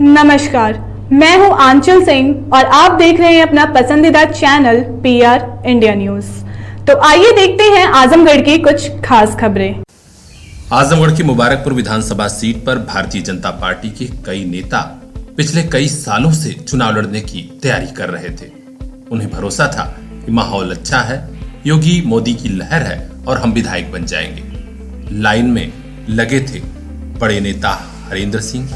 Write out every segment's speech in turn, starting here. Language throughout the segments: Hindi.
नमस्कार, मैं हूं आंचल सिंह और आप देख रहे हैं अपना पसंदीदा चैनल PR इंडिया न्यूज। तो आइए देखते हैं आजमगढ़ की कुछ खास खबरें। आजमगढ़ की मुबारकपुर विधानसभा सीट पर भारतीय जनता पार्टी के कई नेता पिछले कई सालों से चुनाव लड़ने की तैयारी कर रहे थे। उन्हें भरोसा था कि माहौल अच्छा है, योगी मोदी की लहर है और हम विधायक बन जाएंगे। लाइन में लगे थे बड़े नेता हरेंद्र सिंह,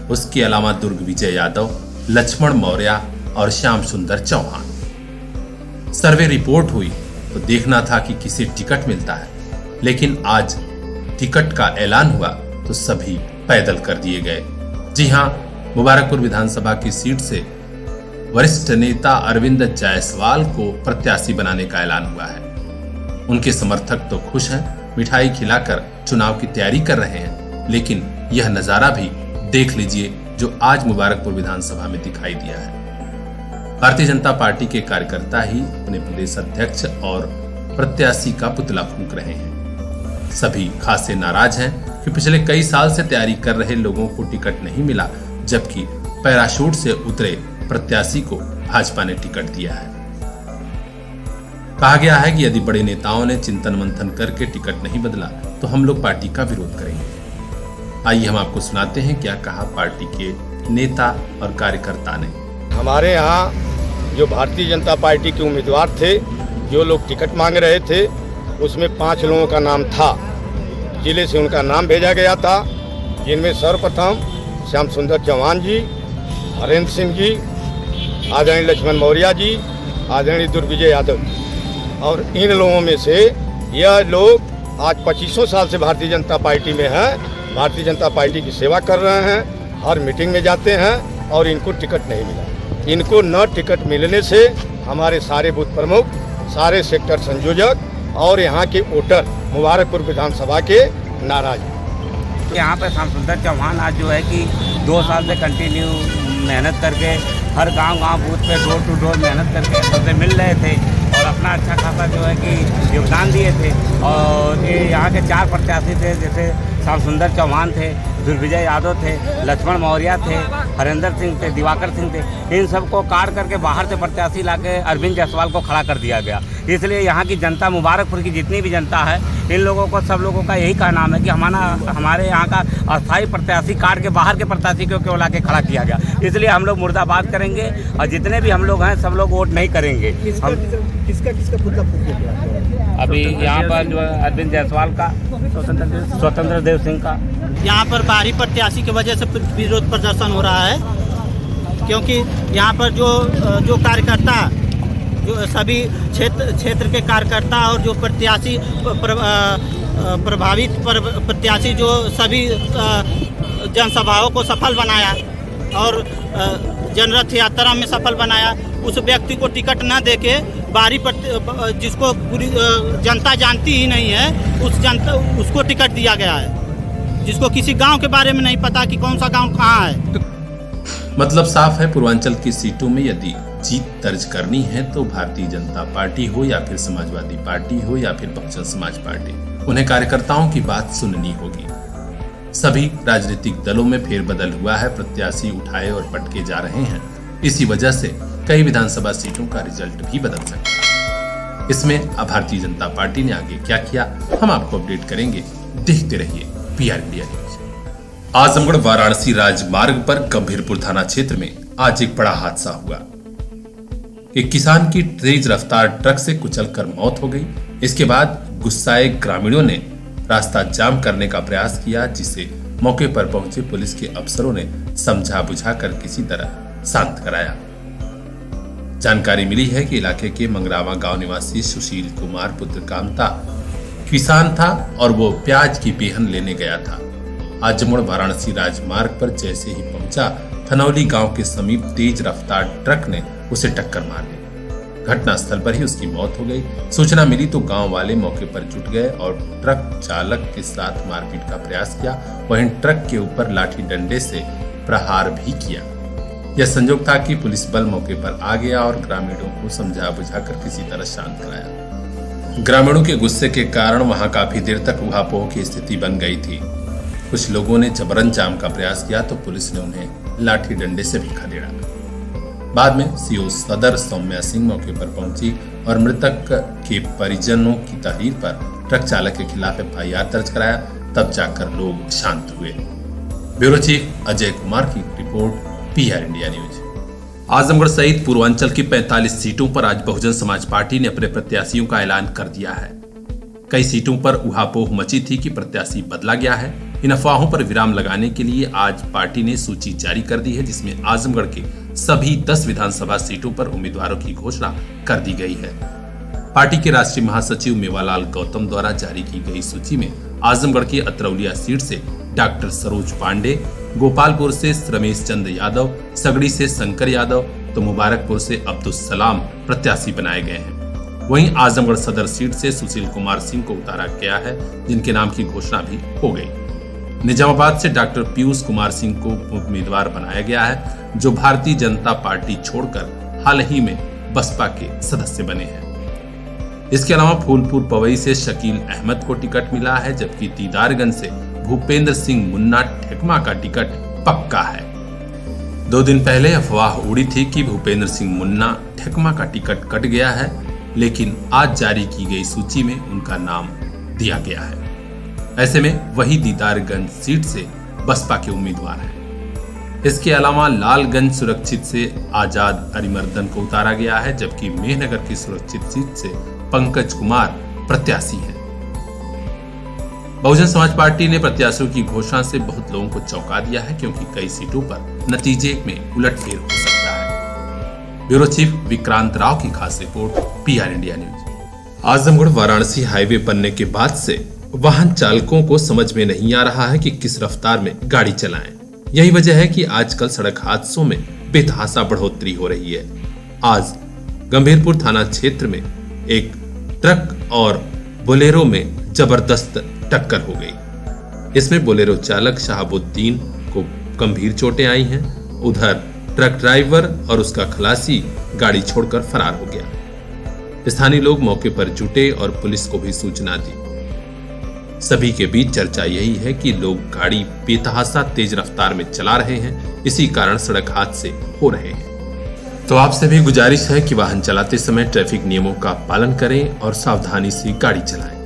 उसके अलावा दुर्ग विजय यादव, लक्ष्मण मौर्य और श्याम सुंदर चौहान। सर्वे रिपोर्ट हुई तो देखना था कि किसे टिकट मिलता है, लेकिन आज टिकट का ऐलान हुआ तो सभी पैदल कर दिए गए। जी हां, मुबारकपुर विधानसभा की सीट से वरिष्ठ नेता अरविंद जायसवाल को प्रत्याशी बनाने का ऐलान हुआ है। उनके समर्थक तो खुश हैं, मिठाई खिलाकर चुनाव की तैयारी कर रहे हैं, लेकिन यह नजारा भी देख लीजिए जो आज मुबारकपुर विधानसभा में दिखाई दिया है। भारतीय जनता पार्टी के कार्यकर्ता ही अपने प्रदेश अध्यक्ष और प्रत्याशी का पुतला फूंक रहे हैं। सभी खासे नाराज हैं कि पिछले कई साल से तैयारी कर रहे लोगों को टिकट नहीं मिला, जबकि पैराशूट से उतरे प्रत्याशी को भाजपा ने टिकट दिया है। कहा गया है कि यदि बड़े नेताओं ने चिंतन मंथन करके टिकट नहीं बदला तो हम लोग पार्टी का विरोध करेंगे। आइए हम आपको सुनाते हैं क्या कहा पार्टी के नेता और कार्यकर्ता ने। हमारे यहाँ जो भारतीय जनता पार्टी के उम्मीदवार थे, जो लोग टिकट मांग रहे थे, उसमें 5 लोगों का नाम था। जिले से उनका नाम भेजा गया था, जिनमें सर्वप्रथम श्याम सुंदर चौहान जी, हरेंद्र सिंह जी, आदरणीय लक्ष्मण मौर्य जी, आदरणीय दुर्ग विजय यादव जी। और इन लोगों में से यह लोग आज 25 साल से भारतीय जनता पार्टी में हैं, भारतीय जनता पार्टी की सेवा कर रहे हैं, हर मीटिंग में जाते हैं और इनको टिकट नहीं मिला। इनको न टिकट मिलने से हमारे सारे बूथ प्रमुख, सारे सेक्टर संयोजक और यहाँ के वोटर मुबारकपुर विधानसभा के नाराज हैं। यहाँ पे श्याम सुंदर चौहान आज जो है कि 2 साल से कंटिन्यू मेहनत करके हर गांव बूथ पे डोर टू डोर मेहनत करके सबसे मिल रहे थे और अपना अच्छा खासा जो है कि योगदान दिए थे। और ये यहाँ के 4 प्रत्याशी थे, जैसे श्याम सुंदर चौहान थे, दुर्विजय यादव थे, लक्ष्मण मौर्य थे, हरेंद्र सिंह थे, दिवाकर सिंह थे। इन सबको काट करके बाहर से प्रत्याशी लाके अरविंद जायसवाल को खड़ा कर दिया गया। इसलिए यहाँ की जनता, मुबारकपुर की जितनी भी जनता है, इन लोगों को, सब लोगों का यही कहना है कि हमारे यहाँ का अस्थायी प्रत्याशी काट के बाहर के प्रत्याशी को क्यों लाके खड़ा किया गया। इसलिए हम लोग मुर्दाबाद करेंगे और जितने भी हम लोग हैं सब लोग वोट नहीं करेंगे। किसका पुतला फूंक गया? अभी यहाँ पर जो है अरविंद जायसवाल का, स्वतंत्र देव सिंह का। यहाँ पर बाहरी प्रत्याशी की वजह से विरोध प्रदर्शन हो रहा है, क्योंकि यहाँ पर जो कार्यकर्ता, जो सभी क्षेत्र के कार्यकर्ता और जो प्रत्याशी प्रभावित प्रत्याशी, जो सभी जनसभाओं को सफल बनाया और जनरथ यात्रा में सफल बनाया, उस व्यक्ति को टिकट न देके बाहरी जिसको पूरी जनता जानती ही नहीं है, उसको टिकट दिया गया है, जिसको किसी गांव के बारे में नहीं पता कि कौन सा गांव कहाँ है। मतलब साफ है, पूर्वांचल की सीटों में यदि जीत दर्ज करनी है तो भारतीय जनता पार्टी हो या फिर समाजवादी पार्टी हो या फिर बहुजन समाज पार्टी, उन्हें कार्यकर्ताओं की बात सुननी होगी। सभी राजनीतिक दलों में फेरबदल हुआ है, प्रत्याशी उठाए और पटके जा रहे हैं। इसी वजह से कई विधानसभा सीटों का रिजल्ट भी बदल सकता है। इसमें अब भारतीय जनता पार्टी ने आगे क्या किया, हम आपको अपडेट करेंगे। देखते रहिए PR India news. Azamgarh Varanasi राजमार्ग पर गंभीरपुर थाना क्षेत्र में आज एक बड़ा हादसा हुआ। एक किसान की तेज रफ्तार ट्रक से कुचलकर मौत हो गई। इसके बाद गुस्साए ग्रामीणों ने रास्ता जाम करने का प्रयास किया, जिसे मौके पर पहुंचे पुलिस के अफसरों ने समझा बुझाकर किसी तरह शांत कराया। जानकारी मिली है कि इलाके के मंगरावा गांव निवासी सुशील कुमार पुत्र कामता किसान था और वो प्याज की बेहन लेने गया था। आजमगढ़ वाराणसी राजमार्ग पर जैसे ही पहुंचा, थनौली गांव के समीप तेज रफ्तार ट्रक ने उसे टक्कर मार दी। घटनास्थल पर ही उसकी मौत हो गई। सूचना मिली तो गांव वाले मौके पर जुट गए और ट्रक चालक के साथ मारपीट का प्रयास किया। वहीं ट्रक के ऊपर लाठी डंडे से प्रहार भी किया। यह संयोग था कि पुलिस बल मौके पर आ गया और ग्रामीणों को समझा बुझाकर किसी तरह शांत कराया। ग्रामीणों के गुस्से के कारण वहां काफी देर तक उहापोह की स्थिति बन गई थी। कुछ लोगों ने जबरन जाम का प्रयास किया तो पुलिस ने उन्हें लाठी डंडे से भी खदेड़ा। बाद में सीओ सदर सौम्या सिंह मौके पर पहुंची और मृतक के परिजनों की तहरीर पर ट्रक चालक के खिलाफ एफआईआर दर्ज कराया। तब जाकर लोग शांत हुए। ब्यूरो चीफ अजय कुमार की report, PR India news. Azamgarh सहित पूर्वांचल की 45 सीटों पर आज बहुजन समाज पार्टी ने अपने प्रत्याशियों का ऐलान कर दिया है। कई सीटों पर उहापोह मची थी कि प्रत्याशी बदला गया है। इन अफवाहों पर विराम लगाने के लिए आज पार्टी ने सूची जारी कर दी है, जिसमें आजमगढ़ के सभी 10 विधानसभा सीटों पर उम्मीदवारों की घोषणा कर दी गई है। पार्टी के राष्ट्रीय महासचिव मेवालाल गौतम द्वारा जारी की गई सूची में आजमगढ़ की अतरौलिया सीट से डॉक्टर सरोज पांडे, गोपालपुर से रमेश चंद्र यादव, सगड़ी से शंकर यादव तो मुबारकपुर से अब्दुल सलाम प्रत्याशी बनाए गए हैं। वहीं आजमगढ़ सदर सीट से सुशील कुमार सिंह को उतारा गया है, जिनके नाम की घोषणा भी हो गई। निजामाबाद से डॉक्टर पीयूष कुमार सिंह को उम्मीदवार बनाया गया है, जो भारतीय जनता पार्टी छोड़कर हाल ही में बसपा के सदस्य बने हैं। इसके अलावा फूलपुर पवई से शकील अहमद को टिकट मिला है, जबकि दीदारगंज से भूपेंद्र सिंह मुन्ना ठेकमा का टिकट पक्का है। 2 दिन पहले अफवाह उड़ी थी कि भूपेंद्र सिंह मुन्ना ठेकमा का टिकट कट गया है, लेकिन आज जारी की गई सूची में उनका नाम दिया गया है। ऐसे में वही दीदारगंज सीट से बसपा के उम्मीदवार हैं। इसके अलावा लालगंज सुरक्षित से आजाद अरिमर्दन को उतारा गया है, जबकि मेहनगर की सुरक्षित सीट से पंकज कुमार प्रत्याशी हैं। बहुजन समाज पार्टी ने प्रत्याशियों की घोषणा से बहुत लोगों को चौंका दिया है, क्योंकि कई सीटों पर नतीजे में उलटफेर हो सकता है। ब्यूरो चीफ विक्रांत राव की खास report, PR India news. Azamgarh Varanasi highway बनने के बाद से वाहन चालकों को समझ में नहीं आ रहा है कि किस रफ्तार में गाड़ी चलाएं। यही वजह है कि आजकल सड़क हादसों में बेतहाशा बढ़ोतरी हो रही है। आज गंभीरपुर थाना क्षेत्र में एक ट्रक और बोलेरो में जबरदस्त टक्कर हो गई। इसमें बोलेरो चालक शहाबुद्दीन को गंभीर चोटें आई हैं। उधर ट्रक ड्राइवर और उसका खलासी गाड़ी छोड़कर फरार हो गया। स्थानीय लोग मौके पर जुटे और पुलिस को भी सूचना दी। सभी के बीच चर्चा यही है कि लोग गाड़ी बेतहाशा तेज रफ्तार में चला रहे हैं, इसी कारण सड़क हादसे हो रहे हैं। तो आपसे भी गुजारिश है कि वाहन चलाते समय ट्रैफिक नियमों का पालन करें और सावधानी से गाड़ी चलाएं।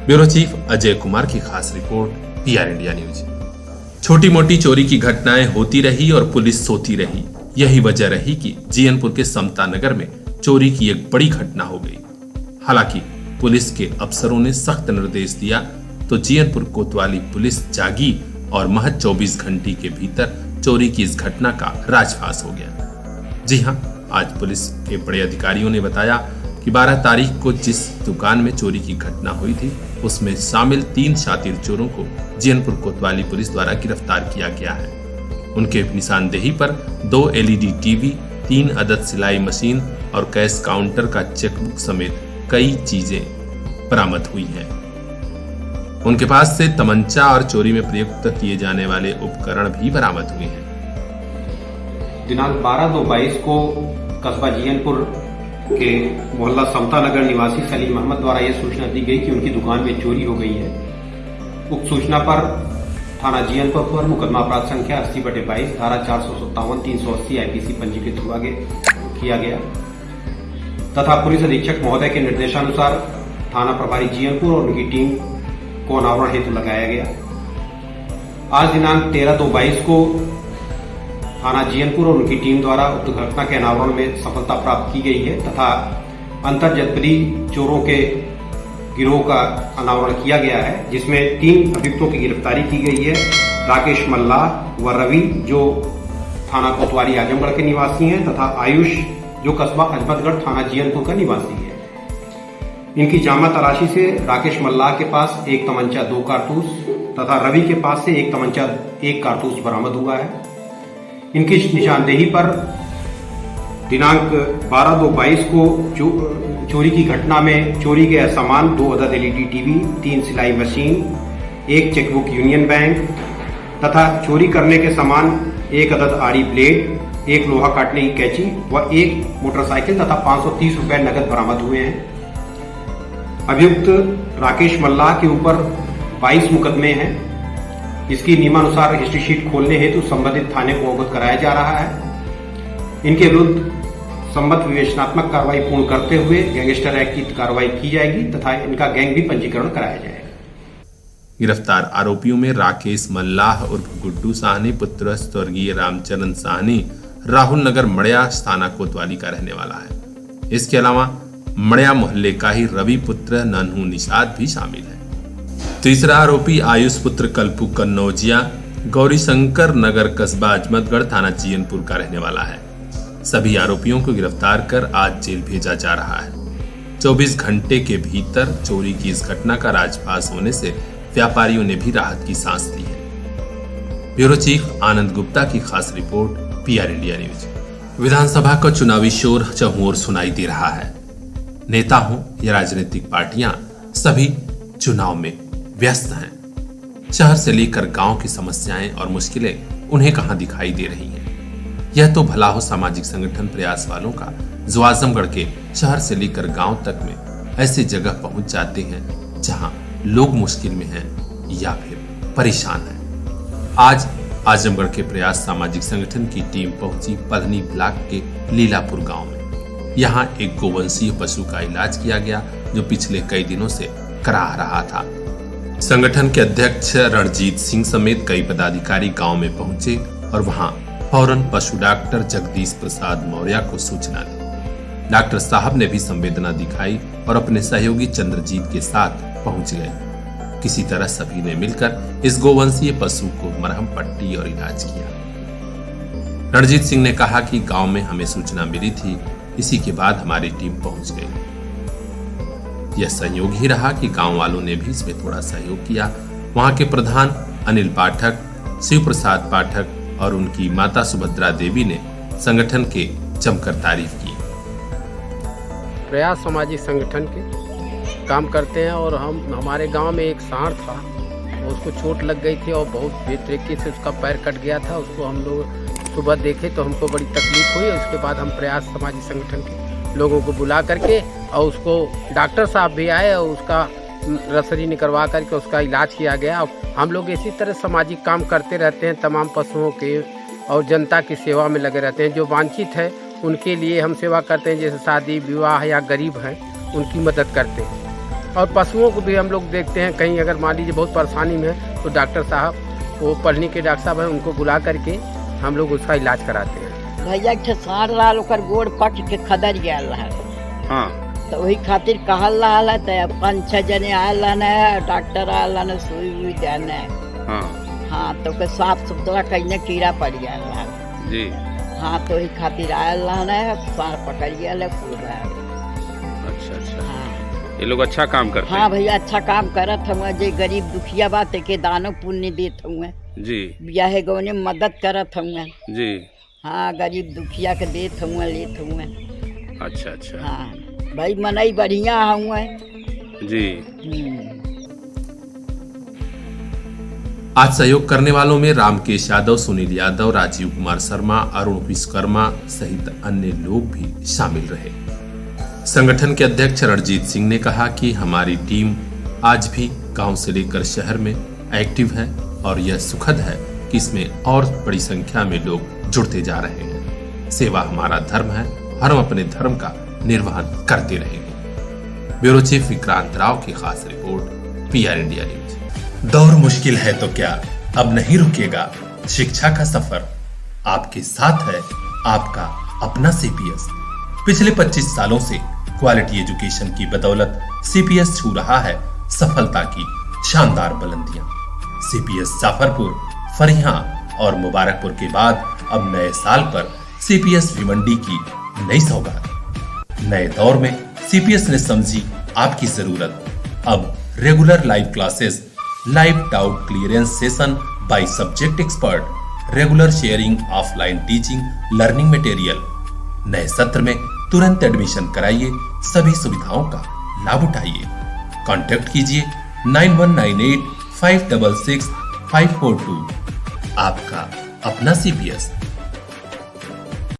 ब्यूरो चीफ अजय कुमार की खास रिपोर्ट, पीआर इंडिया न्यूज। छोटी मोटी चोरी की घटनाएं होती रही और पुलिस सोती रही। यही वजह रही कि जीयनपुर के समता नगर में चोरी की एक बड़ी घटना हो गई। हालांकि पुलिस के अफसरों ने सख्त निर्देश दिया तो जीयनपुर कोतवाली पुलिस जागी और महज 24 घंटे के भीतर चोरी की इस घटना का राजफाश हो गया। जी हां, आज पुलिस के बड़े अधिकारियों ने बताया कि 12 तारीख को जिस दुकान में चोरी की घटना हुई थी, उसमें शामिल 3 शातिर चोरों को जीयनपुर कोतवाली पुलिस द्वारा गिरफ्तार किया गया है। उनके निशानदेही पर 2 LED टीवी, 3 अदद सिलाई मशीन और कैश काउंटर का चेकबुक समेत कई चीजें बरामद हुई हैं। उनके पास से तमंचा और चोरी में प्रयुक्त किए जाने वाले उपकरण भी बरामद हुए हैं। दिनांक 12/2/22 को कस्बा जीयनपुर के मोहल्ला समता नगर निवासी सलीम अहमद द्वारा यह सूचना दी गई कि उनकी दुकान में चोरी हो गई है। उक्त सूचना पर थाना जीयनपुर पर मुकदमा अपराध संख्या 80/22 धारा 457 380 IPC पंजीकृत किया गया तथा पुलिस अधीक्षक महोदय के निर्देशानुसार थाना प्रभारी जीयनपुर और उनकी टीम को अनावरण हेतु लगाया गया। आज दिनांक 13/2/22 को थाना जीयनपुर और उनकी टीम द्वारा उक्त घटना के अनावरण में सफलता प्राप्त की गई है तथा अंतर जनपदी चोरों के गिरोह का अनावरण किया गया है, जिसमें 3 अभियुक्तों की गिरफ्तारी की गई है। राकेश मल्ला व रवि जो थाना कोतवाली आजमगढ़ के निवासी हैं तथा आयुष जो कस्बा अजमतगढ़ थाना जीयनपुर का निवासी है। इनकी जामा तलाशी से राकेश मल्ला के पास 1 तमंचा 2 कारतूस तथा रवि के पास से 1 तमंचा 1 कारतूस बरामद हुआ है। इनकी निशानदेही पर दिनांक 12/2/22 को चोरी की घटना में चोरी गया सामान 2 अदद LED टीवी, 3 सिलाई मशीन, 1 चेकबुक यूनियन बैंक तथा चोरी करने के सामान 1 अदद आड़ी ब्लेड, 1 लोहा काटने की कैंची व 1 मोटरसाइकिल तथा 530 रुपए नगद बरामद हुए हैं। अभियुक्त राकेश मल्ला के ऊपर 22 मुकदमे हैं इसकी नियमानुसार हिस्ट्री शीट खोलने हेतु संबंधित थाने को अवगत कराया जा रहा है। इनके विरुद्ध संबद्ध विवेचनात्मक कार्रवाई पूर्ण करते हुए गैंगस्टर एक्ट की कार्रवाई की जाएगी तथा इनका गैंग भी पंजीकरण कराया जाएगा। गिरफ्तार आरोपियों में राकेश मल्लाह उर्फ गुड्डू साहनी पुत्र स्वर्गीय रामचरण साहनी राहुल नगर मड़िया थाना कोतवाली का रहने वाला है। इसके अलावा मड़िया मोहल्ले का ही रवि पुत्र नन्हू निषाद भी शामिल है। तीसरा आरोपी आयुष पुत्र कल्पू कन्नौजिया गौरी शंकर नगर कस्बा अजमतगढ़ थाना जीयनपुर का रहने वाला है। सभी आरोपियों को गिरफ्तार कर आज जेल भेजा जा रहा है। 24 घंटे के भीतर चोरी की इस घटना का राजपास होने से व्यापारियों ने भी राहत की सांस ली है। ब्यूरो चीफ आनंद गुप्ता की खास रिपोर्ट, पीआर इंडिया न्यूज। विधानसभा का चुनावी शोर चहुं ओर सुनाई दे रहा है। नेता हो या राजनीतिक पार्टियां सभी चुनाव में व्यस्त हैं। शहर से लेकर गांव की समस्याएं और मुश्किलें उन्हें कहां दिखाई दे रही हैं। यह तो भला हो सामाजिक संगठन प्रयास वालों का, जो आजमगढ़ के शहर से लेकर गांव तक में ऐसी जगह पहुंच जाते हैं जहां लोग मुश्किल में हैं या फिर परेशान हैं। आज आजमगढ़ के प्रयास सामाजिक संगठन की टीम पहुंची पधनी ब्लॉक के लीलापुर गांव में। यहां एक गोवंशीय पशु का इलाज किया गया जो पिछले कई दिनों से कराह रहा था। संगठन के अध्यक्ष रणजीत सिंह समेत कई पदाधिकारी गांव में पहुंचे और वहां फौरन पशु डॉक्टर जगदीश प्रसाद मौर्य को सूचना दी। डॉक्टर साहब ने भी संवेदना दिखाई और अपने सहयोगी चंद्रजीत के साथ पहुंच गए। किसी तरह सभी ने मिलकर इस गोवंशीय पशु को मरहम पट्टी और इलाज किया। रणजीत सिंह ने कहा कि गांव में हमें सूचना मिली थी, इसी के बाद हमारी टीम पहुंच गई। यह संयोग ही रहा कि गांव वालों ने भी इसमें थोड़ा सहयोग किया। वहां के प्रधान अनिल पाठक, शिव प्रसाद पाठक और उनकी माता सुभद्रा देवी ने संगठन के जमकर तारीफ की। प्रयास सामाजिक संगठन के काम करते हैं और हमारे गांव में एक सांड था, उसको चोट लग गई थी और बहुत बेतरीके से उसका पैर कट गया था। उसको हम लोग सुबह देखे तो हमको बड़ी तकलीफ हुई। उसके बाद हम प्रयास सामाजिक संगठन के लोगों को बुला करके और उसको डॉक्टर साहब भी आए और उसका रसरी निकलवा करके उसका इलाज किया गया। हम लोग इसी तरह सामाजिक काम करते रहते हैं, तमाम पशुओं के और जनता की सेवा में लगे रहते हैं। जो वांछित है उनके लिए हम सेवा करते हैं, जैसे शादी विवाह या गरीब हैं उनकी मदद करते हैं। और पशुओं को भी हम लोग देखते हैं, कहीं अगर मान लीजिए बहुत परेशानी में है तो डॉक्टर साहब, वो पढ़नी के डॉक्टर साहब हैं, उनको बुला करके हम लोग उसका इलाज कराते हैं। भैया के साड़ लाल ओकर गोड़ पट के खदर गया है। हाँ, तो वही खातिर कहल रहा है। तो 5-6 जने आयल है, डॉक्टर आयल है, सुई उई देने। हाँ, तो के साफ सुथरा कहीं कीड़ा पड़ गया है जी। हाँ, तो वही खातिर आयल है, साड़ पकड़ गया है, फूल रहा है। अच्छा। हाँ, ये लोग अच्छा काम करते हैं। हाँ भैया, अच्छा काम करत हुआ। जे गरीब दुखिया बात के दानो पुण्य देत हुए जी। ब्याहे गौने मदद करत हुए जी। हाँ, गरीब दुखिया के देत हुए, लेत हुए। अच्छा। हाँ भाई, मनई बढ़िया हुए जी। आज सहयोग करने वालों में रामकेश यादव, सुनील यादव, राजीव कुमार शर्मा, अरुण विश्वकर्मा सहित अन्य लोग भी शामिल रहे। संगठन के अध्यक्ष रणजीत सिंह ने कहा कि हमारी टीम आज भी गांव से लेकर शहर में एक्टिव है और यह सुखद है कि इसमें और बड़ी संख्या में लोग जुड़ते जा रहे हैं। सेवा हमारा धर्म है, हम अपने धर्म का निर्वहन करते रहेंगे। ब्यूरो चीफ विक्रांत राव की खास रिपोर्ट, पीआर इंडिया न्यूज। दौर मुश्किल है तो क्या, अब नहीं रुकेगा शिक्षा का सफर। आपके साथ है आपका अपना सीपीएस। पिछले 25 सालों से क्वालिटी एजुकेशन की बदौलत सीपीएस छू रहा है सफलता की शानदार बुलंदियां। सीपीएस जाफरपुर, फरियां और मुबारकपुर के बाद अब नए साल पर सीपीएस भिवंडी की नई सौगात। नए दौर में सीपीएस ने समझी आपकी जरूरत। अब regular live classes, live doubt clearance session by subject expert, regular sharing, offline teaching, learning material. नए सत्र में तुरंत एडमिशन कराइए, सभी सुविधाओं का लाभ उठाइए। कांटेक्ट कीजिए 9198 566 542। आपका अपना सीपीएस।